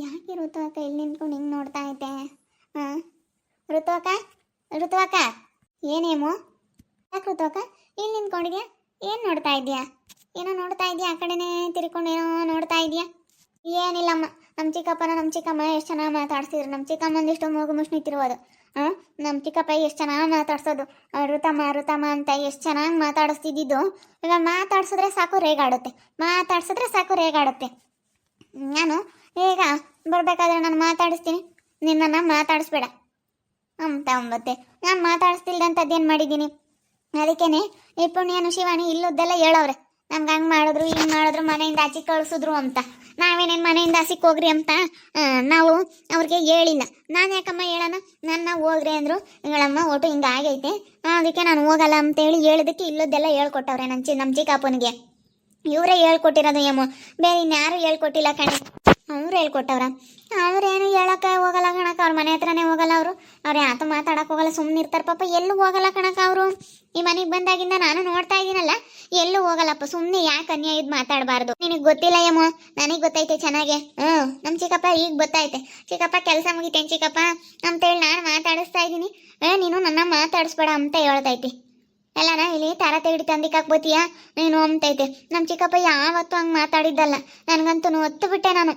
ಯಾಕೆ ಋತು ಅಕ್ಕ ಇಲ್ಲಿ ನಿಂತ್ಕೊಂಡು ಹಿಂಗೆ ನೋಡ್ತಾ ಐತೆ? ಹಾಂ, ಋತು ಅಕ್ಕ, ಋತು ಅಕ್ಕ, ಏನೇಮೋ? ಯಾಕೆ ಋತು ಅಕ್ಕ ಇಲ್ಲಿ ನಿಂತ್ಕೊಂಡಿದ್ಯಾ? ಏನು ನೋಡ್ತಾ ಇದೀಯಾ? ಏನೋ ನೋಡ್ತಾ ಇದೀಯಾ? ಆ ಕಡೆನೇ ತಿರ್ಕೊಂಡು ಏನೋ ನೋಡ್ತಾ ಇದೀಯಾ? ಏನಿಲ್ಲಮ್ಮ, ನಮ್ಮ ಚಿಕ್ಕಪ್ಪನ ನಮ್ಮ ಚಿಕ್ಕಮ್ಮ ಎಷ್ಟು ಚೆನ್ನಾಗಿ ಮಾತಾಡ್ಸಿದ್ರು. ನಮ್ಮ ಚಿಕ್ಕಮ್ಮಂದಿಷ್ಟು ಮೂಗು ಮುಷ್ಣು ನಿಂತಿರ್ಬೋದು. ಹಾಂ, ನಮ್ಮ ಚಿಕ್ಕಪ್ಪ ಎಷ್ಟು ಚೆನ್ನಾಗಿ ಮಾತಾಡ್ಸೋದು. ಋತಮ್ಮ ಋತಮ್ಮ ಅಂತ ಎಷ್ಟು ಚೆನ್ನಾಗಿ ಮಾತಾಡಿಸ್ತಿದ್ದು. ಈಗ ಮಾತಾಡ್ಸಿದ್ರೆ ಸಾಕು ರೇಗಾಡುತ್ತೆ, ಮಾತಾಡ್ಸಿದ್ರೆ ಸಾಕು ರೇಗಾಡುತ್ತೆ. ನಾನು ಈಗ ಬರ್ಬೇಕಾದ್ರೆ ನಾನು ಮಾತಾಡಿಸ್ತೀನಿ, ನಿನ್ನನ್ನು ಮಾತಾಡಿಸ್ಬೇಡ ಅಂತ ಅಂಬತ್ತೆ. ನಾನು ಮಾತಾಡಿಸ್ತಿಲ್ದಂಥದ್ದೇನು ಮಾಡಿದ್ದೀನಿ? ಅದಕ್ಕೇನೆ ಈ ಪುಣ್ಯನು ಶಿವಾನಿ ಇಲ್ಲದ್ದೆಲ್ಲ ಹೇಳವ್ರೆ. ನಮ್ಗೆ ಹಂಗೆ ಮಾಡಿದ್ರು ಹಿಂಗೆ ಮಾಡಿದ್ರು, ಮನೆಯಿಂದ ಆಚೆ ಕಳಿಸಿದ್ರು ಅಂತ. ನಾವೇನೇನು ಮನೆಯಿಂದ ಆಚೆಗೆ ಹೋಗ್ರಿ ಅಂತ ನಾವು ಅವ್ರಿಗೆ ಹೇಳಿಲ್ಲ. ನಾನು ಯಾಕಮ್ಮ ಹೇಳೋಣ? ನನ್ನ ಹೋಗ್ರಿ ಅಂದರು. ಹಿಂಗಳಮ್ಮ ಒಟ್ಟು ಹಿಂಗೆ ಆಗೈತೆ, ಅದಕ್ಕೆ ನಾನು ಹೋಗಲ್ಲ ಅಂತೇಳಿ ಹೇಳಿದಕ್ಕೆ ಇಲ್ಲದ್ದೆಲ್ಲ ಹೇಳ್ಕೊಟ್ಟವ್ರೆ ನಮ್ಮ ಚಿಕ್ಕಪ್ಪನಿಗೆ. ಇವರೇ ಹೇಳ್ಕೊಟ್ಟಿರೋದು ಏಮೋ, ಬೇರೆ ಇನ್ಯಾರು ಹೇಳ್ಕೊಟ್ಟಿಲ್ಲ ಕಣೆ. ಅವ್ರು ಹೇಳ್ಕೊಟ್ಟವ್ರ. ಅವ್ರೇನು ಹೇಳಕ್ಕೆ ಹೋಗಲ್ಲ ಕಣಕ್ಕ, ಅವ್ರ ಮನೆ ಹತ್ರನೇ ಹೋಗಲ್ಲ ಅವರು. ಅವ್ರು ಯಾತು ಮಾತಾಡಕ್ಕೆ ಹೋಗಲ್ಲ, ಸುಮ್ಮನೆ ಇರ್ತಾರೆ ಪಾಪ. ಎಲ್ಲೂ ಹೋಗಲ್ಲ ಕಣಕ್ಕ ಅವರು. ಈ ಮನೆಗೆ ಬಂದಾಗಿಂದ ನಾನು ನೋಡ್ತಾ ಇದ್ದೀನಲ್ಲ, ಎಲ್ಲೂ ಹೋಗಲ್ಲಪ್ಪ. ಸುಮ್ಮನೆ ಯಾಕೆ ಅನ್ಯಾಯ ಇದು ಮಾತಾಡಬಾರ್ದು. ನಿನಗೆ ಗೊತ್ತಿಲ್ಲ ಏಮೋ, ನನಗೆ ಗೊತ್ತೈತೆ ಚೆನ್ನಾಗೆ. ನಮ್ಮ ಚಿಕ್ಕಪ್ಪ ಈಗ ಗೊತ್ತಾಯ್ತೆ. ಚಿಕ್ಕಪ್ಪ ಕೆಲಸ ಮುಗಿತೇನೆ ಚಿಕ್ಕಪ್ಪ ಅಂತೇಳಿ ನಾನು ಮಾತಾಡಿಸ್ತಾ ಇದ್ದೀನಿ. ನೀನು ನನ್ನ ಮಾತಾಡಿಸ್ಬೇಡ ಅಂತ ಹೇಳ್ತೈತಿ. ಎಲ್ಲನ ಇಲ್ಲಿ ತಾರತೆ ಹಿಡಿ ತಂದಿಕ್ಕಾಕ್ಬೋತೀಯಾ ನೀನು ಅಂತೈತೆ. ನಮ್ಮ ಚಿಕ್ಕಪ್ಪ ಯಾವತ್ತೂ ಹಂಗೆ ಮಾತಾಡಿದ್ದಲ್ಲ. ನನಗಂತೂ ಒತ್ತು ಬಿಟ್ಟೆ ನಾನು.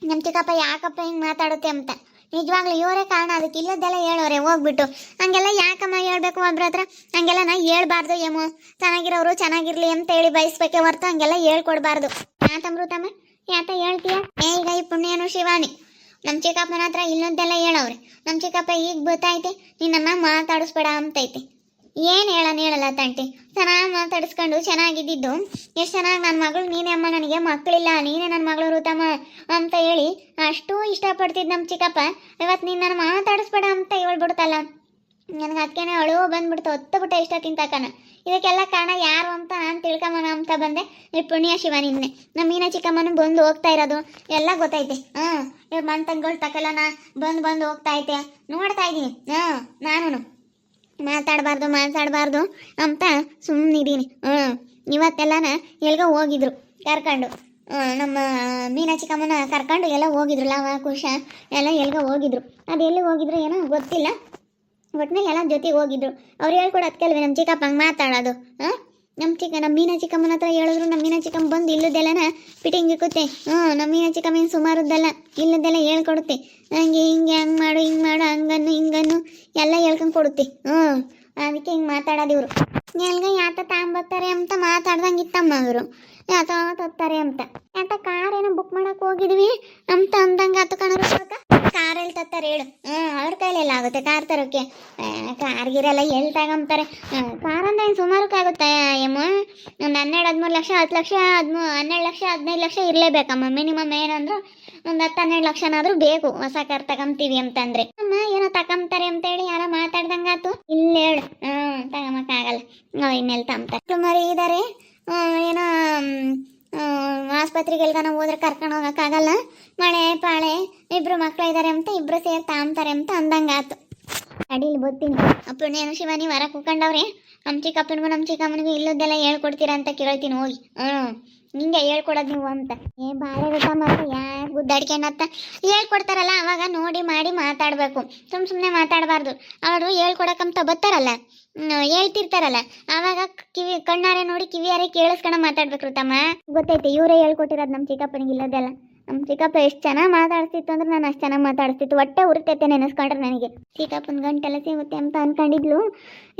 ನಮ್ಮ ಚಿಕ್ಕಪ್ಪ ಯಾಕಪ್ಪ ಹಿಂಗೆ ಮಾತಾಡುತ್ತೆ ಅಂತ. ನಿಜವಾಗ್ಲೂ ಇವರೇ ಕಾರಣ, ಅದಕ್ಕೆ ಇಲ್ಲದ್ದೆಲ್ಲ ಹೇಳೋರೆ ಹೋಗ್ಬಿಟ್ಟು. ಹಂಗೆಲ್ಲ ಯಾಕಮ್ಮ ಹೇಳ್ಬೇಕು ಒಬ್ರ ಹತ್ರ? ಹಂಗೆಲ್ಲ ನಾ ಹೇಳ್ಬಾರ್ದು ಏಮೋ. ಚೆನ್ನಾಗಿರೋರು ಚೆನ್ನಾಗಿರ್ಲಿ ಅಂತ ಹೇಳಿ ಬಯಸ್ಬೇಕೆ ಹೊರ್ತು ಹಂಗೆಲ್ಲ ಹೇಳ್ಕೊಡ್ಬಾರ್ದು. ಯಾತಮೃತಮ್ಮ ಯಾತ ಹೇಳ್ತೀಯ? ಈಗ ಈ ಪುಣ್ಯನು ಶಿವಾನಿ ನಮ್ಮ ಚಿಕ್ಕಪ್ಪನ ಹತ್ರ ಇಲ್ಲದ್ದೆಲ್ಲ ಹೇಳವ್ರೆ. ನಮ್ಮ ಚಿಕ್ಕಪ್ಪ ಈಗ ಗೊತ್ತೈತೆ ನಿನ್ನನ್ನು ಮಾತಾಡಿಸ್ಬೇಡ ಅಂತೈತೆ. ಏನು ಹೇಳಲ್ಲ ತಂಟಿ. ಚೆನ್ನಾಗಿ ಮಾತಾಡಿಸ್ಕೊಂಡು ಚೆನ್ನಾಗಿದ್ದಿದ್ದು. ಎಷ್ಟು ಚೆನ್ನಾಗಿ ನನ್ನ ಮಗಳು ನೀನೇ ಅಮ್ಮ, ನನಗೆ ಮಕ್ಕಳಿಲ್ಲ, ನೀನೇ ನನ್ನ ಮಗಳು ಋತಮ್ಮ ಅಂತ ಹೇಳಿ ಅಷ್ಟು ಇಷ್ಟಪಡ್ತಿದ್ದು ನಮ್ಮ ಚಿಕ್ಕಪ್ಪ. ಇವತ್ತು ನೀನು ನನ್ನ ಮಾತಾಡಿಸ್ಬೇಡ ಅಂತ ಹೇಳ್ಬಿಡ್ತಲ್ಲ. ನನಗೆ ಅದಕ್ಕೇನೆ ಅಳು ಬಂದ್ಬಿಡ್ತು, ಹೊತ್ತು ಬಿಟ್ಟೆ ಇಷ್ಟ ತಿಂತಕನ. ಇದಕ್ಕೆಲ್ಲ ಕಾರಣ ಯಾರು ಅಂತ ನಾನು ತಿಳ್ಕೊಂಬನ ಅಂತ ಬಂದೆ. ಈ ಪುಣ್ಯ ಶಿವ ನಿನ್ನೆ ನಮ್ಮ ಮೀನ ಚಿಕ್ಕಮ್ಮನ ಬಂದು ಹೋಗ್ತಾ ಇರೋದು ಎಲ್ಲ ಗೊತ್ತೈತೆ. ಇವ್ರು ಮನ್ ತಂಗಳು ತಕಲನ ಬಂದು ಹೋಗ್ತಾ ಐತೆ ನೋಡ್ತಾ ಇದ್ದೀನಿ. ನಾನು ಮಾತಾಡಬಾರ್ದು ಅಂತ ಸುಮ್ಮನಿದ್ದೀನಿ. ಇವತ್ತೆಲ್ಲನ ಎಲ್ಗೋ ಹೋಗಿದ್ರು ಕರ್ಕೊಂಡು, ನಮ್ಮ ಮೀನಾ ಚಿಕ್ಕಮ್ಮನ ಕರ್ಕೊಂಡು ಎಲ್ಲ ಹೋಗಿದ್ರು. ಲವ ಕುಶ ಎಲ್ಲ ಎಲ್ಗೋ ಹೋಗಿದ್ರು. ಅದು ಎಲ್ಲಿ ಹೋಗಿದ್ರು ಏನೋ ಗೊತ್ತಿಲ್ಲ, ಒಟ್ಟಿನಲ್ಲಿ ಎಲ್ಲ ಜೊತೆಗೆ ಹೋಗಿದ್ರು. ಅವ್ರು ಹೇಳ್ಕೊಡೋದು ಕೆಲವೇ ನಮ್ಮ ಚಿಕ್ಕಪ್ಪ ಹಂಗೆ ಮಾತಾಡೋದು. ನಮ್ಮ ಮೀನಾ ಚಿಕ್ಕಮ್ಮನ ಹತ್ರ ಹೇಳಿದ್ರು. ನಮ್ಮ ಮೀನಾ ಚಿಕ್ಕಮ್ಮ ಬಂದು ಇಲ್ಲದೆಲ್ಲನ ಫಿಟ್ಟಿಂಗ್ ಇಕ್ಕುತ್ತೆ. ನಮ್ಮ ಮೀನಾ ಚಿಕ್ಕಮ್ಮನ ಸುಮಾರದ್ದೆಲ್ಲ ಇಲ್ಲದೆಲ್ಲ ಹೇಳ್ಕೊಡುತ್ತೆ. ಹಂಗೆ ಹಿಂಗೆ ಹಂಗೆ ಮಾಡು ಹಿಂಗೆ ಮಾಡು ಹಂಗನ್ನು ಹಿಂಗನ್ನು ಎಲ್ಲ ಹೇಳ್ಕೊಂಡು ಕೊಡುತ್ತೆ. ಅದಕ್ಕೆ ಹಿಂಗೆ ಮಾತಾಡೋದು ಇವರು. ಎಲ್ಗ ಯಾತ ತಗೊಂಬರ್ತಾರೆ ಅಂತ ಮಾತಾಡ್ದಂಗೆ ಇತ್ತಮ್ಮ ಅವರು. ಯಾತ ತರ್ತಾರೆ ಅಂತ. ಯಾತ ಕಾರ್ ಏನೋ ಬುಕ್ ಮಾಡಕ್ಕೆ ಹೋಗಿದ್ವಿ ಅಂತ ಅಂದಂಗೆ ಆತು ಕಣರು. ಕಾರಲ್ಲಿ ತರ್ತಾರೆ ಹೇಳು. ಅವ್ರ ಕೈಲೆಲ್ಲ ಆಗುತ್ತೆ ಕಾರ್ ತರೋಕ್ಕೆ. ಕಾರ್ಗಿರೆಲ್ಲ ಎಲ್ಲಿ ತಗೊಂತಾರೆ? ಕಾರ್ ಅಂದ್ರೆ ಏನು ಸುಮಾರಕ್ಕಾಗುತ್ತೆ ಏಮೋ. ಒಂದು 12-13 ಲಕ್ಷ, 10 ಲಕ್ಷ, 12 ಲಕ್ಷ, 15 ಲಕ್ಷ ಇರಲೇಬೇಕಮ್ಮ ಮಿನಿಮಮ್. ಏನಂದ್ರು ಒಂದು 10-12 ಲಕ್ಷನಾದ್ರೂ ಬೇಕು ಹೊಸ ಕಾರ್ ತಗೊಂತೀವಿ ಅಂತಂದ್ರೆ. ಅಮ್ಮ ಏನೋ ತಗೊಂತಾರೆ ಅಂತೇಳಿ ಯಾರ ಮಾತಾಡ್ದಂಗಾತು. ಇಲ್ಲ ಹೇಳು. ತಗೊಂಬಕ್ಕಾಗಲ್ಲ. ಇನ್ನೆಲ್ಲಿ ತಗೊಂತಾರೆ ಮರಿ ಇದ್ದಾರೆ. ಏನೋ ಆಸ್ಪತ್ರೆಗೆಲ್ಗಾನ ಹೋದ್ರೆ ಕರ್ಕೊಂಡು ಹೋಗೋಕ್ಕಾಗಲ್ಲ. ಮಳೆ ಪಾಳೆ ಇಬ್ರು ಮಕ್ಳು ಇದ್ದಾರೆ ಅಂತ ಇಬ್ರು ಸೇರಿ ತಾಂತಾರೆ ಅಂತ ಅಂದಂಗಾತು. ಅಡಿಲಿ ಬತ್ತೀನಿ. ಪುಣ್ಯನು ಶಿವಾನಿ ಹೊರ ಕೂಕೊಂಡವ್ರೆ. ನಮ್ಮ ಚಿಕ್ಕಪ್ಪನಿಗೂ ನಮ್ಮ ಚಿಕ್ಕಮ್ಮನಿಗೂ ಇಲ್ಲದ್ದೆಲ್ಲ ಹೇಳ್ಕೊಡ್ತೀರಾ ಅಂತ ಕೇಳ್ತೀನಿ ಹೋಗಿ. ಹಿಂಗೆ ಹೇಳ್ಕೊಡೋದು ನೀವು ಅಂತ. ಬಾಳೆ ಋತ ಮತ್ತು ಯಾಕೆ ಗುದ್ದಾಡ್ಕೊಂಡತ್ತ ಹೇಳ್ಕೊಡ್ತಾರಲ್ಲ ಅವಾಗ ನೋಡಿ ಮಾಡಿ ಮಾತಾಡಬೇಕು. ಸುಮ್ಮನೆ ಮಾತಾಡಬಾರ್ದು. ಅವರು ಹೇಳ್ಕೊಡಕ್ಕಂತ ಬರ್ತಾರಲ್ಲ, ಹೇಳ್ತಿರ್ತಾರಲ್ಲ, ಆವಾಗ ಕಣ್ಣಾರೆ ನೋಡಿ ಕಿವಿಯಾರೆ ಕೇಳಿಸ್ಕೊಂಡು ಮಾತಾಡ್ಬೇಕು ಋತಮ್ಮ. ಗೊತ್ತೈತೆ ಇವರೇ ಹೇಳ್ಕೊಟ್ಟಿರೋದು ನಮ್ಮ ಚಿಕ್ಕಪ್ಪನಿಗೆ ಇಲ್ಲದೆಲ್ಲ. ನಮ್ಮ ಚಿಕ್ಕಪ್ಪ ಎಷ್ಟು ಚೆನ್ನಾಗಿ ಮಾತಾಡ್ತಿತ್ತು ಅಂದ್ರೆ ನಾನು ಅಷ್ಟು ಚೆನ್ನಾಗಿ ಮಾತಾಡ್ತಿತ್ತು. ಹೊಟ್ಟೆ ಉರಿತೈತೆ ನೆನೆಸ್ಕೊಂಡ್ರೆ ನನಗೆ. ಚಿಕ್ಕಪ್ಪನ ಗಂಟೆಲ್ಲ ಸಿಗುತ್ತೆ ಅಂತ ಅಂದ್ಕೊಂಡಿದ್ಲು.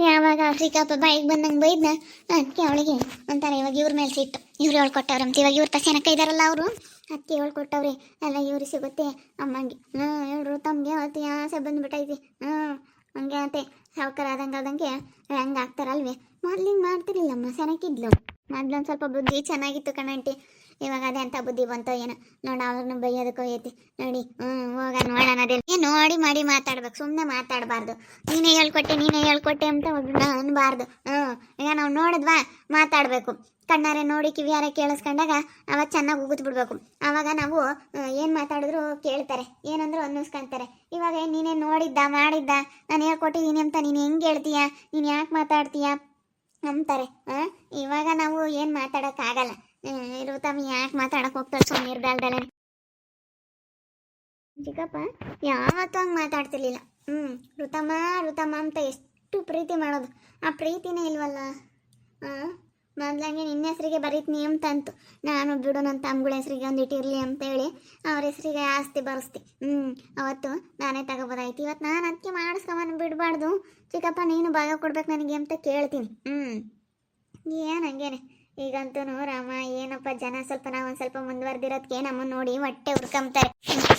ಯಾವಾಗ ಚಿಕ್ಕಪ್ಪ ಬಾಯಿಗೆ ಬಂದಂಗೆ ಬೈದ್ನ, ಅದಕ್ಕೆ ಅವಳಿಗೆ ಒಂಥರ ಇವಾಗ ಇವ್ರ ಮೇಲೆ ಸಿಟ್ಟು. ಇವ್ರು ಹೇಳ್ಕೊಟ್ಟವ್ರೆ ಅಂತ. ಇವಾಗ ಇವ್ರ ತಸೇನಕ್ಕ ಇದ್ದಾರಲ್ಲ ಅವರು, ಅದಕ್ಕೆ ಹೇಳ್ಕೊಟ್ಟವ್ರೆ ಎಲ್ಲ ಇವ್ರಿಗೆ ಸಿಗುತ್ತೆ ಅಮ್ಮಂಗೆ. ಹೇಳ್ರು ತಮಗೆ ಅವತ್ತು ಆಸೆ ಬಂದುಬಿಟ್ಟೈತಿ. ಹಂಗೆ ಅಂತೆ ಸಾವುಕಾರ ಆದಂಗೆ ಹಂಗೆ ಆಗ್ತಾರಲ್ವೇ. ಮೊದ್ಲು ಹಿಂಗೆ ಮಾಡ್ತಿರ್ಲಿಲ್ಲಮ್ಮ, ಸೆನಕ್ಕಿದ್ಲು. ಮೊದ್ಲೊಂದು ಸ್ವಲ್ಪ ಬುದ್ಧಿ ಚೆನ್ನಾಗಿತ್ತು ಕಣಂಟಿ. ಇವಾಗ ಅದೇ ಅಂತ ಬುದ್ಧಿ ಬಂತೋ ಏನೋ. ನೋಡಿ ಅವ್ರನ್ನ ಬೈಯೋದಕ್ಕೂ ಐತಿ ನೋಡಿ. ಹೋಗ ನೋಡೋಣ. ಅದೇ ನೋಡಿ ಮಾಡಿ ಮಾತಾಡ್ಬೇಕು, ಸುಮ್ಮನೆ ಮಾತಾಡಬಾರ್ದು. ನೀನೇ ಹೇಳ್ಕೊಟ್ಟೆ ಅಂತ ಅನ್ಬಾರ್ದು. ಈಗ ನಾವು ನೋಡಿದ್ವಾ ಮಾತಾಡಬೇಕು. ಕಣ್ಣಾರೆ ನೋಡಿ ಕಿವಿಯಾರೆ ಕೇಳಿಸ್ಕೊಂಡಾಗ ಅವಾಗ ಚೆನ್ನಾಗಿ ಉಗಿದ್ ಬಿಡ್ಬೇಕು. ಆವಾಗ ನಾವು ಏನು ಮಾತಾಡಿದ್ರು ಕೇಳ್ತಾರೆ, ಏನಂದ್ರು ಅನ್ನಿಸ್ಕೊಂತಾರೆ. ಇವಾಗ ನೀನೇ ನೋಡಿದ್ದ ಮಾಡಿದ್ದ ನಾನು ಹೇಳ್ಕೊಟ್ಟಿದ್ದೀನಿ ಅಂತ ನೀನು ಹೆಂಗೆ ಹೇಳ್ತೀಯ, ನೀನು ಯಾಕೆ ಮಾತಾಡ್ತೀಯ ಅಂತಾರೆ. ಇವಾಗ ನಾವು ಏನು ಮಾತಾಡೋಕ್ಕಾಗಲ್ಲ. ಇರು ತಮ್ಮ ಯಾಕೆ ಮಾತಾಡಕ್ಕೆ ಹೋಗ್ತಾರೆ ಸುಮ್ಮನೆ ಇರ್ದಲ್ದಲ್ಲ. ಚಿಕ್ಕಪ್ಪ ಯಾವತ್ತೂ ಹಂಗೆ ಮಾತಾಡ್ತಿರ್ಲಿಲ್ಲ. ಋತಮ್ಮ ಋತಮ್ಮ ಅಂತ ಎಷ್ಟು ಪ್ರೀತಿ ಮಾಡೋದು, ಆ ಪ್ರೀತಿನೇ ಇಲ್ವಲ್ಲ. ಮೊದ್ಲಂಗೆ ನಿನ್ನ ಹೆಸರಿಗೆ ಬರೀತೀನಿ ಅಂತಂತು. ನಾನು ಬಿಡು ನನ್ನ ತಮ್ಮಗಳ ಹೆಸರಿಗೆ ಒಂದಿಟ್ಟು ಇರಲಿ ಅಂತೇಳಿ ಅವ್ರ ಹೆಸರಿಗೆ ಆಸ್ತಿ ಬರೆಸ್ತಿ. ಅವತ್ತು ನಾನೇ ತಗೋಬೋದಾಯ್ತು. ಇವತ್ತು ನಾನು ಅದಕ್ಕೆ ಮಾಡಿಸ್ಕೊಂಬಂದು ಬಿಡಬಾರ್ದು. ಚಿಕ್ಕಪ್ಪ ನೀನು ಭಾಗ ಕೊಡ್ಬೇಕು ನನಗೆ ಅಂತ ಕೇಳ್ತೀನಿ. ಏನು ಹಂಗೇನೆ ಈಗಂತೂ ರಾಮ ಏನಪ್ಪ ಜನ ಸ್ವಲ್ಪ ನಾವು ಒಂದು ಸ್ವಲ್ಪ ಮುಂದುವರೆದಿರೋದಕ್ಕೆ ನಮ್ಮನ್ನು ನೋಡಿ ಹೊಟ್ಟೆ ಉರ್ಕೊಂತಾರೆ.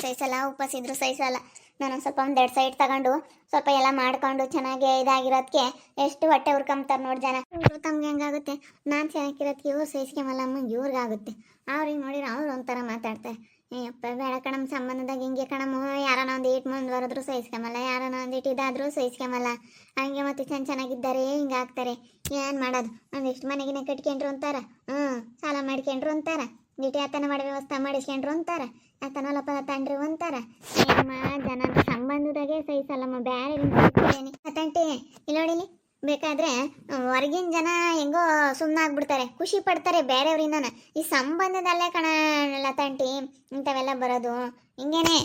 ಸಹಿಸಲ್ಲ, ಉಪಸಿದ್ರು ಸಹಿಸಲ್ಲ. ನಾನು ಸ್ವಲ್ಪ ಒಂದೆರಡು ಸೈಡ್ ತಗೊಂಡು ಸ್ವಲ್ಪ ಎಲ್ಲ ಮಾಡ್ಕೊಂಡು ಚೆನ್ನಾಗಿ ಇದಾಗಿರೋದಕ್ಕೆ ಎಷ್ಟು ಹೊಟ್ಟೆ ಉರ್ಕೊಂತಾರೆ ನೋಡಿ ಜನ. ಇವರು ತಮ್ಗೆ ಹೆಂಗಾಗುತ್ತೆ, ನಾನು ಚೆನ್ನಾಗಿರೋದಕ್ಕೆ ಇವ್ರು ಸಹಿಸ್ಕೊಂಬಲ್ಲ ಅಮ್ಮಂಗೆ ಇವ್ರಿಗಾಗುತ್ತೆ. ಅವ್ರಿಗೆ ನೋಡಿದ್ರೆ ಅವ್ರು ಒಂಥರ ಮಾತಾಡ್ತಾರೆ. ಅಯ್ಯಪ್ಪ ಬೇಡ ಕಣಮ್ಮ, ಸಂಬಂಧದಾಗ ಹಿಂಗೆ ಕಣಮ್ಮ, ಯಾರನ್ನ ಒಂದು ಏಟ್ ಮುಂದುವರೆದ್ರು ಸಹಿಸ್ಕೊಂಬಲ್ಲ, ಯಾರನ್ನ ಒಂದಿಟ್ಟು ಇದಾದರೂ ಸಹಿಸ್ಕೊಂಬಲ್ಲ. ಹಂಗೆ ಮತ್ತೆ ಚೆನ್ನಾಗಿದ್ದಾರೆ ಹಿಂಗಾಗ್ತಾರೆ. ಏನು ಮಾಡೋದು, ಒಂದಿಷ್ಟು ಮನೆಗಿನ ಕಟ್ಕೊಂಡ್ರು ಅಂತಾರ, ಸಾಲ ಮಾಡ್ಕೊಂಡ್ರು ಅಂತಾರ, ಇಟ್ಟು ಯಾತನ ಮಾಡಿ ವ್ಯವಸ್ಥೆ ಮಾಡಿಸ್ಕೊಂಡ್ರು ಅಂತಾರ, ಯಾತನಲ್ಲಪ್ಪ ತಂಡ್ರಿ ಅಂತಾರ. ಏನಮ್ಮ ಜನರ ಸಂಬಂಧದಾಗೆ ಸಹಿಸಲ್ಲಮ್ಮ, ಬೇರೆ ಅತಂಟಿ ಇಲ್ಲಿ ನೋಡಿಲಿ. ಬೇಕಾದ್ರೆ ಹೊರಗಿನ ಜನ ಹೆಂಗೋ ಸುಮ್ಮನಾಗ್ಬಿಡ್ತಾರೆ, ಖುಷಿ ಪಡ್ತಾರೆ ಬೇರೆಯವ್ರಿಂದ. ಈ ಸಂಬಂಧದಲ್ಲೇ ಲತಂಟಿ ಇಂಥವೆಲ್ಲ ಬರೋದು ಹಿಂಗೇನೆ.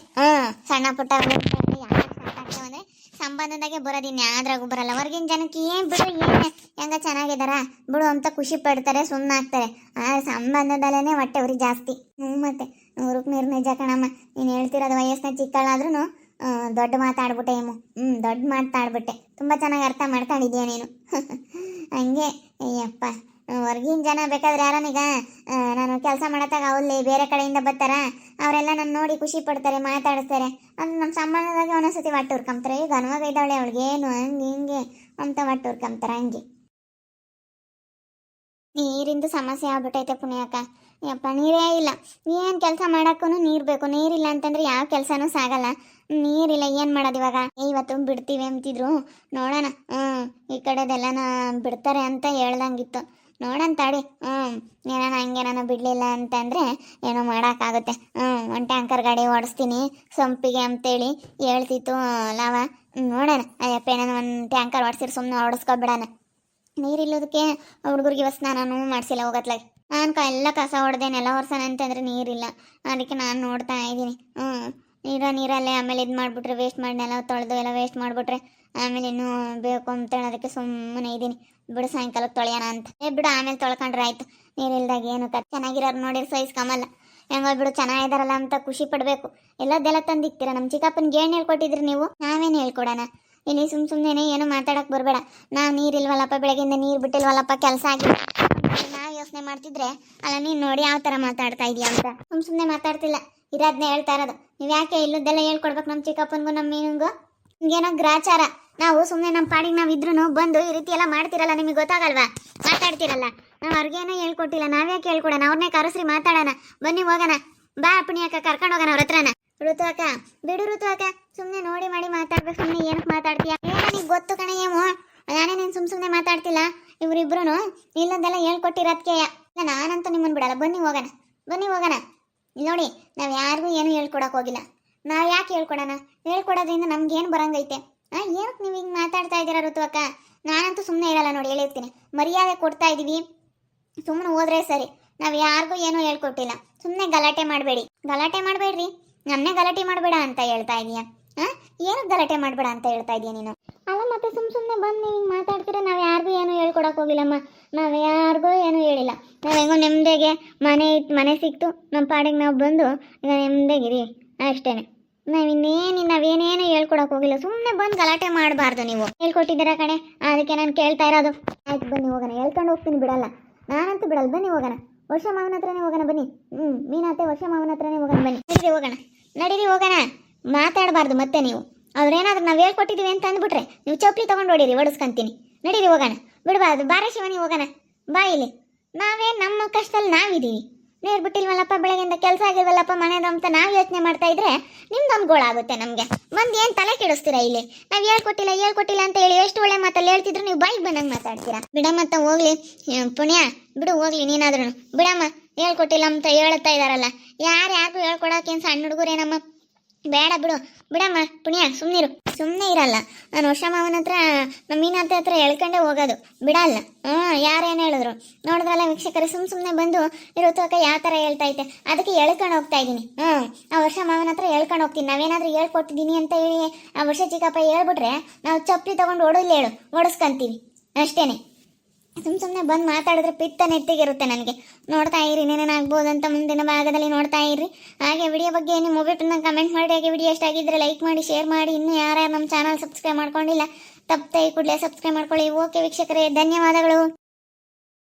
ಸಣ್ಣ ಪುಟ್ಟ ಯಾಕೆ ಸಾಕಾಗ್ತಾವಂದ್ರೆ ಸಂಬಂಧದಾಗೆ ಬರೋದು, ಇನ್ಯಾದ್ರಾಗೂ ಬರಲ್ಲ. ಹೊರಗಿನ ಜನಕ್ಕೆ ಏನು ಬಿಡು, ಏನು ಹೆಂಗ ಚೆನ್ನಾಗಿದಾರ ಬಿಡು ಅಂತ ಖುಷಿ ಪಡ್ತಾರೆ, ಸುಮ್ಮನಾಗ್ತಾರೆ. ಆ ಸಂಬಂಧದಲ್ಲೇ ಹೊಟ್ಟೆ ಉರಿ ಜಾಸ್ತಿ. ಮತ್ತೆ ನೂರಕ್ಕೆ ನೀರು ನಿಜ ಕಣಮ್ಮ. ನೀನು ಹೇಳ್ತಿರೋದು ವಯಸ್ಸಿನ ಚಿಕ್ಕಳಾದ್ರೂ ದೊಡ್ಡ ಮಾತಾಡ್ಬಿಟ್ಟೆ ಏಮು. ದೊಡ್ಡ ಮಾತಾಡ್ಬಿಟ್ಟೆ. ತುಂಬ ಚೆನ್ನಾಗಿ ಅರ್ಥ ಮಾಡ್ಕೊಂಡಿದ್ಯಾ ನೀನು. ಹಂಗೆ ಅಯ್ಯಪ್ಪ, ಹೊರಗಿನ ಜನ ಬೇಕಾದ್ರೆ ಯಾರನೀಗ ನಾನು ಕೆಲಸ ಮಾಡತ್ತಾಗ ಅವಲ್ಲಿ ಬೇರೆ ಕಡೆಯಿಂದ ಬರ್ತಾರ, ಅವರೆಲ್ಲ ನನ್ನ ನೋಡಿ ಖುಷಿ ಪಡ್ತಾರೆ, ಮಾತಾಡಿಸ್ತಾರೆ. ಅದು ನಮ್ಮ ಸಂಬಂಧದಾಗ ಒಂದೊಂದ್ಸತಿ ಹೊಟ್ಟೆ ಉರ್ಕೊಂತಾರೆ. ಈಗ ಅನುವಾಗ ಇದ್ದಾವಳೆ ಅವಳಿಗೇನು ಹಂಗೆ ಹಿಂಗೆ ಅಂತ ಹೊಟ್ಟೆ ಉರ್ಕೊಂತಾರೆ. ಹಂಗೆ ನೀರಿಂದು ಸಮಸ್ಯೆ ಆಗ್ಬಿಟ್ಟೈತೆ ಪುಣ್ಯಕ್ಕ. ಯಪ್ಪ ನೀರೇ ಇಲ್ಲ, ಏನು ಕೆಲಸ ಮಾಡೋಕ್ಕೂ ನೀರು ಬೇಕು. ನೀರಿಲ್ಲ ಅಂತಂದ್ರೆ ಯಾವ ಕೆಲಸನೂ ಸಾಗಲ್ಲ. ನೀರಿಲ್ಲ, ಏನು ಮಾಡೋದು ಇವಾಗ. ಇವತ್ತು ಬಿಡ್ತೀವಿ ಅಂತಿದ್ರು, ನೋಡೋಣ. ಈ ಕಡೆದೆಲ್ಲನ ಬಿಡ್ತಾರೆ ಅಂತ ಹೇಳ್ದಂಗಿತ್ತು. ನೋಡೋಣ ತಾಡಿ. ಏನಾನ ಹಂಗೇನಾನ ಬಿಡಲಿಲ್ಲ ಅಂತಂದರೆ ಏನೋ ಮಾಡೋಕ್ಕಾಗುತ್ತೆ. ಒಂದು ಟ್ಯಾಂಕರ್ ಗಾಡಿ ಓಡಿಸ್ತೀನಿ ಸೊಂಪಿಗೆ ಅಂತೇಳಿ ಹೇಳ್ತಿತ್ತು ಲಾವ. ನೋಡೋಣ. ಅಯ್ಯಪ್ಪ ಏನಾನ ಒಂದು ಟ್ಯಾಂಕರ್ ಓಡಿಸಿರು ಸುಮ್ಮನೆ ಓಡಿಸ್ಕೊಬಿಡೋಣ. ನೀರಿಲ್ಲೋದಕ್ಕೆ ಹುಡುಗರಿಗೆ ಸ್ನಾನನೂ ಮಾಡಿಸಿಲ್ಲ ಹೋಗತ್ಲಾಗ. ನಾನು ಎಲ್ಲ ಕಸ ಹೊಡೆದೆ ನೆಲ ಒರ್ಸೋಣ ಅಂತಂದರೆ ನೀರಿಲ್ಲ. ಅದಕ್ಕೆ ನಾನು ನೋಡ್ತಾ ಇದ್ದೀನಿ. ನೀರಲ್ಲೇ ಆಮೇಲೆ ಇದು ಮಾಡಿಬಿಟ್ರೆ ವೇಸ್ಟ್ ಮಾಡಿ ನೆಲ ತೊಳೆದು ಎಲ್ಲ ವೇಸ್ಟ್ ಮಾಡಿಬಿಟ್ರೆ ಆಮೇಲೆ ಇನ್ನೂ ಬೇಕು ಅಂತೇಳಿ ಅದಕ್ಕೆ ಸುಮ್ಮನೆ ಇದ್ದೀನಿ. ಬಿಡು ಸಾಯಂಕಾಲಕ್ಕೆ ತೊಳೆಯೋಣ ಅಂತ. ಬಿಡು ಆಮೇಲೆ ತೊಳ್ಕೊಂಡ್ರೆ ಆಯಿತು. ನೀರಿಲ್ದಾಗ ಏನು ಚೆನ್ನಾಗಿರೋರು ನೋಡಿ ಸಹಿಸ್ಕೊಂಬಲ್ಲ. ಹೆಂಗೋ ಬಿಡು ಚೆನ್ನಾಗಿದಾರಲ್ಲ ಅಂತ ಖುಷಿ ಪಡಬೇಕು. ಎಲ್ಲದೆಲ್ಲ ತಂದಿಕ್ತೀರ. ನಮ್ಮ ಚಿಕ್ಕಪ್ಪನಿಗೆ ಏನು ಹೇಳ್ಕೊಟ್ಟಿದ್ರಿ ನೀವು? ನಾವೇನು ಹೇಳ್ಕೊಡೋಣ? ಇಲ್ಲಿ ಸುಮ್ಮನೆ ಏನು ಮಾತಾಡೋಕೆ ಬರಬೇಡ. ನಾವು ನೀರಿಲ್ವಲ್ಲಪ್ಪ, ಬೆಳಗ್ಗೆಯಿಂದ ನೀರು ಬಿಟ್ಟಿಲ್ವಲ್ಲಪ್ಪ, ಕೆಲಸ ಆಗಿ ನಾವು ಯೋಚನೆ ಮಾಡ್ತಿದ್ರೆ ಅಲ್ಲ ನೀನು ನೋಡಿ ಯಾವ ಥರ ಮಾತಾಡ್ತಾ ಇದೆಯಾ ಅಂತ. ಸುಮ್ಮನೆ ಮಾತಾಡ್ತಿಲ್ಲ, ಇರೋದನ್ನೇ ಹೇಳ್ತಾ ಇರೋದು. ನೀವು ಯಾಕೆ ಇಲ್ಲದೆಲ್ಲ ಹೇಳ್ಕೊಡ್ಬೇಕು ನಮ್ಮ ಚಿಕ್ಕಪ್ಪನಿಗೂ ನಮ್ಮ ಮೀನಿಗೂ? ನಿಮಗೇನೋ ಗ್ರಾಚಾರ. ನಾವು ಸುಮ್ಮನೆ ನಮ್ಮ ಪಾಡಿಗೆ ನಾವು ಇದ್ರೂ ಬಂದು ಈ ರೀತಿ ಎಲ್ಲ ಮಾಡ್ತಿರಲ್ಲ, ನಿಮಗೆ ಗೊತ್ತಾಗಲ್ವಾ? ಮಾತಾಡ್ತಿರಲ್ಲ. ನಾವು ಅವ್ರಿಗೇನೋ ಹೇಳ್ಕೊಟ್ಟಿಲ್ಲ, ನಾವ್ಯಾಕೆ ಹೇಳ್ಕೊಡೋಣ? ಅವ್ರನ್ನೇ ಕರೆಸ್ರಿ ಮಾತಾಡೋಣ. ಬನ್ನಿ ಹೋಗೋಣ. ಬಾ ಪುಣ್ಯಕ್ಕ ಕರ್ಕೊಂಡು ಹೋಗೋಣ ಅವ್ರ ಹತ್ರನ. ಋತು ಅಕ್ಕ ಬಿಡು, ಋತು ಅಕ್ಕ ಸುಮ್ಮನೆ ನೋಡಿ ಮಾಡಿ ಮಾತಾಡ್ಬೇಕು. ಸುಮ್ಮನೆ ಏನಕ್ಕೆ ಮಾತಾಡ್ತೀಯ? ನನಗೆ ಗೊತ್ತು ಕಣೆ ಏಮು, ನಾನೇ ನೀನು ಸುಮ್ಮನೆ ಮಾತಾಡ್ತಿಲ್ಲ. ಇವರಿಬ್ರು ಇಲ್ಲದೆಲ್ಲ ಹೇಳ್ಕೊಟ್ಟಿರೋದಕ್ಕೆ ನಾನಂತೂ ನಿಮ್ಮನ್ನು ಬಿಡಲ್ಲ. ಬನ್ನಿ ಹೋಗೋಣ, ಬನ್ನಿ ಹೋಗೋಣ. ನೋಡಿ, ನಾವು ಯಾರಿಗೂ ಏನು ಹೇಳ್ಕೊಡಕ್ಕೆ ಹೋಗಿಲ್ಲ. ನಾವು ಯಾಕೆ ಹೇಳ್ಕೊಡೋಣ? ಹೇಳ್ಕೊಡೋದ್ರಿಂದ ನಮ್ಗೇನು ಬರಂಗೈತೆ? ಏನಕ್ಕೆ ನೀವು ಹಿಂಗೆ ಮಾತಾಡ್ತಾ ಇದ್ದೀರಾ ಋತು ಅಕ್ಕ? ನಾನಂತೂ ಸುಮ್ಮನೆ ಹೇಳಲ್ಲ ನೋಡಿ, ಹೇಳಿರ್ತೀನಿ. ಮರ್ಯಾದೆ ಕೊಡ್ತಾ ಇದ್ದೀವಿ, ಸುಮ್ಮನೆ ಹೋದ್ರೆ ಸರಿ. ನಾವು ಯಾರಿಗೂ ಏನೂ ಹೇಳ್ಕೊಟ್ಟಿಲ್ಲ. ಸುಮ್ಮನೆ ಗಲಾಟೆ ಮಾಡಬೇಡಿ. ಗಲಾಟೆ ಮಾಡಬೇಡ್ರಿ. ನನ್ನೇ ಗಲಾಟೆ ಮಾಡಬೇಡ ಅಂತ ಹೇಳ್ತಾ ಇದೀಯಾ? ಏನಕ್ಕೆ ಗಲಾಟೆ ಮಾಡಬೇಡ ಅಂತ ಹೇಳ್ತಾ ಇದೀಯ ನೀನು? ಅಲ್ಲ ಮತ್ತೆ ಸುಮ್ಮನೆ ಬಂದು ಹಿಂಗೆ ಮಾತಾಡ್ತೀರ. ನಾವು ಯಾರಿಗೂ ಏನೂ ಹೇಳ್ಕೊಡಕ್ಕೆ ಹೋಗಿಲ್ಲಮ್ಮ. ನಾವು ಯಾರಿಗೂ ಏನೂ ಹೇಳಿಲ್ಲ. ನಾವು ಹೆಂಗೋ ನೆಮ್ಮದಿಗೆ ಮನೆ ಸಿಕ್ತು, ನಮ್ಮ ಪಾಡಿಗೆ ನಾವು ಬಂದು ಈಗ ನೆಮ್ಮದಿಗಿರಿ ಅಷ್ಟೇ. ನಾವೇನೇನು ಹೇಳ್ಕೊಡಕ್ಕೆ ಹೋಗಿಲ್ಲ. ಸುಮ್ಮನೆ ಬಂದು ಗಲಾಟೆ ಮಾಡಬಾರ್ದು. ನೀವು ಹೇಳ್ಕೊಟ್ಟಿದ್ದೀರಾ ಕಣೆ, ಅದಕ್ಕೆ ನಾನು ಕೇಳ್ತಾ ಇರೋದು. ಆಯ್ತು ಬನ್ನಿ ಹೋಗೋಣ. ಹೇಳ್ಕೊಂಡು ಹೋಗ್ತೀನಿ, ಬಿಡಲ್ಲ. ನಾನಂತೂ ಬಿಡಲ್ಲ. ಬನ್ನಿ ಹೋಗೋಣ. ವರ್ಷ ಮಾವನ ಹತ್ರನೇ ಹೋಗೋಣ ಬನ್ನಿ. ಮೀನಾತೆ ವರ್ಷ ಮಾವನ ಹತ್ರನೇ ಹೋಗೋಣ ಬನ್ನಿ. ನಡೀರಿ ಹೋಗೋಣ, ನಡೀರಿ ಹೋಗೋಣ. ಮಾತಾಡಬಾರ್ದು ಮತ್ತೆ ನೀವು. ಅವ್ರೇನಾದ್ರೂ ನಾವು ಹೇಳ್ಕೊಟ್ಟಿದ್ದೀವಿ ಅಂತ ಅಂದ್ಬಿಟ್ರೆ ನೀವು ಚೌಪ್ಲಿ ತೊಗೊಂಡು ಹೊಡೀರಿ, ಹೊಡಿಸ್ಕೊಂತೀನಿ. ನಡೀರಿ ಹೋಗೋಣ. ಬಿಡಬಾರ್ದು. ಬಾರ ಶಿವನಿ ಹೋಗೋಣ. ಬಾ ಇಲ್ಲಿ. ನಮ್ಮ ಕಷ್ಟದಲ್ಲಿ ನಾವಿದ್ದೀವಿ. ನೀರು ಬಿಟ್ಟಿಲ್ವಲ್ಲಪ್ಪ, ಬೆಳಗ್ಗೆಯಿಂದ ಕೆಲಸ ಆಗಿಲ್ವಲ್ಲಪ್ಪ ಮನೆಯದು ಅಂತ ನಾವು ಯೋಚನೆ ಮಾಡ್ತಾ ಇದ್ರೆ ನಿಮ್ದೊಂದು ಗೋಳಾಗುತ್ತೆ ನಮಗೆ. ಬಂದು ಏನು ತಲೆ ಕೆಡಿಸ್ತೀರಾ ಇಲ್ಲಿ? ನಾವು ಹೇಳ್ಕೊಟ್ಟಿಲ್ಲ ಅಂತ ಹೇಳಿ ಎಷ್ಟು ಒಳ್ಳೆ ಮಾತಲ್ಲಿ ಹೇಳ್ತಿದ್ರು, ನೀವು ಬಾಯಿಗೆ ಬಂದಂಗೆ ಮಾತಾಡ್ತೀರಾ. ಬಿಡಮ್ಮತ್ತ ಹೋಗ್ಲಿ ಪುಣ್ಯ, ಬಿಡು ಹೋಗ್ಲಿ ನೀನಾದ್ರೂ. ಬಿಡಮ್ಮ, ಹೇಳ್ಕೊಟ್ಟಿಲ್ಲ ಅಂತ ಹೇಳ್ತಾ ಇದಾರಲ್ಲ. ಯಾರಿಗೂ ಹೇಳ್ಕೊಡೋಕೇನು ಸಣ್ಣ ಹುಡುಗರೇನಮ್ಮ? ಬೇಡ ಬಿಡು, ಬಿಡಮ್ಮ ಪುಣ್ಯ, ಸುಮ್ಮನಿರು. ಸುಮ್ಮನೆ ಇರಲ್ಲ ನಾನು. ವರ್ಷ ಮಾವನ ಹತ್ರ ನಮ್ಮ ಮೀನತ್ತೆ ಹತ್ರ ಎಳ್ಕೊಂಡೇ ಹೋಗೋದು, ಬಿಡಲ್ಲ. ಯಾರೇನು ಹೇಳಿದ್ರು ನೋಡಿದ್ರಲ್ಲ ವೀಕ್ಷಕರೇ, ಸುಮ್ಮನೆ ಬಂದು ಋತುವಕ್ಕ ಯಾವ ಥರ ಹೇಳ್ತಾ ಐತೆ, ಅದಕ್ಕೆ ಎಳ್ಕೊಂಡು ಹೋಗ್ತಾ ಇದ್ದೀನಿ. ಆ ವರ್ಷ ಮಾವನ ಹತ್ರ ಎಳ್ಕೊಂಡು ಹೋಗ್ತೀನಿ. ನಾವೇನಾದ್ರೂ ಹೇಳ್ಕೊಟ್ಟಿದ್ದೀನಿ ಅಂತ ಹೇಳಿ ಆ ವರ್ಷ ಚಿಕ್ಕಪ್ಪ ಹೇಳ್ಬಿಟ್ರೆ ನಾವು ಚಪ್ಪಲಿ ತಗೊಂಡು ಹೊಡೋಲ್ಲ ಹೇಳು, ಹೊಡಿಸ್ಕೊಂತೀವಿ ಅಷ್ಟೇನೆ. ಸುಮ್ಮನೆ ಬಂದು ಮಾತಾಡಿದ್ರೆ ಪಿತ್ತ ನೆತ್ತಿಗಿರುತ್ತೆ ನನಗೆ. ನೋಡ್ತಾ ಇರಿ, ಏನೇನಾಗ್ಬೋದು ಅಂತ ಮುಂದಿನ ಭಾಗದಲ್ಲಿ ನೋಡ್ತಾ ಇರಿ. ಹಾಗೆ ವಿಡಿಯೋ ಬಗ್ಗೆ ನಿಮ್ಮ ಒಬ್ಬಿಟ್ಟು ಕಮೆಂಟ್ ಮಾಡಿ. ಹಾಗೆ ವಿಡಿಯೋ ಎಷ್ಟಾಗಿದ್ದರೆ ಲೈಕ್ ಮಾಡಿ, ಶೇರ್ ಮಾಡಿ. ಇನ್ನೂ ಯಾರ್ಯಾರು ನಮ್ಮ ಚಾನಲ್ ಸಬ್ಸ್ಕ್ರೈಬ್ ಮಾಡ್ಕೊಂಡಿಲ್ಲ ತಪ್ಪದೆ ಈ ಕೂಡಲೇ ಸಬ್ಸ್ಕ್ರೈಬ್ ಮಾಡ್ಕೊಳ್ಳಿ. ಓಕೆ ವೀಕ್ಷಕರೇ, ಧನ್ಯವಾದಗಳು.